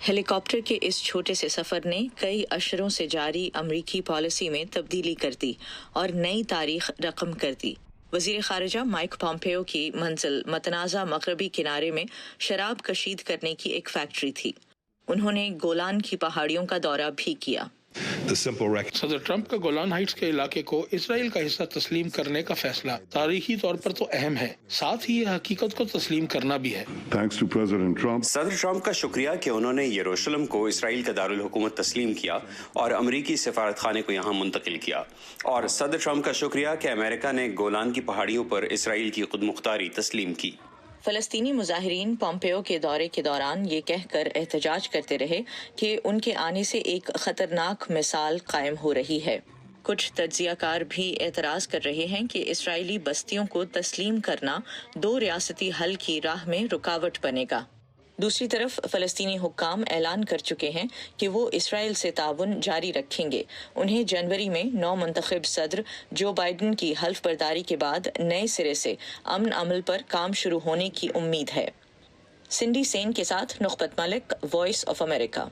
ہیلی copter کے اس چھوٹے سے سفر نے کئی اشروں سے جاری امریکی پالیسی میں تبدیلی کر دی اور نئی تاریخ رقم کر دی۔ وزیر خارجہ مائک پومپیو کی منزل متنازع مغربی کنارے میں شراب کشید کرنے کی ایک فیکٹری تھی۔ انہوں نے گولان کی پہاڑیوں کا دورہ بھی کیا۔ صدر ٹرمپ کا گولان ہائٹس کے علاقے کو اسرائیل کا حصہ تسلیم کرنے کا فیصلہ تاریخی طور پر تو اہم ہے، ساتھ ہی یہ حقیقت کو تسلیم کرنا بھی ہے۔ صدر ٹرمپ کا شکریہ کہ انہوں نے یروشلم کو اسرائیل کا دارالحکومت تسلیم کیا اور امریکی سفارت خانے کو یہاں منتقل کیا، اور صدر ٹرمپ کا شکریہ کہ امریکہ نے گولان کی پہاڑیوں پر اسرائیل کی خود مختاری تسلیم کی۔ فلسطینی مظاہرین پومپیو کے دورے کے دوران یہ کہہ کر احتجاج کرتے رہے کہ ان کے آنے سے ایک خطرناک مثال قائم ہو رہی ہے۔ کچھ تجزیہ کار بھی اعتراض کر رہے ہیں کہ اسرائیلی بستیوں کو تسلیم کرنا دو ریاستی حل کی راہ میں رکاوٹ بنے گا۔ دوسری طرف فلسطینی حکام اعلان کر چکے ہیں کہ وہ اسرائیل سے تعاون جاری رکھیں گے۔ انہیں جنوری میں نو منتخب صدر جو بائیڈن کی حلف برداری کے بعد نئے سرے سے امن عمل پر کام شروع ہونے کی امید ہے۔ سنڈی سین کے ساتھ نخبت ملک، وائس آف امریکہ۔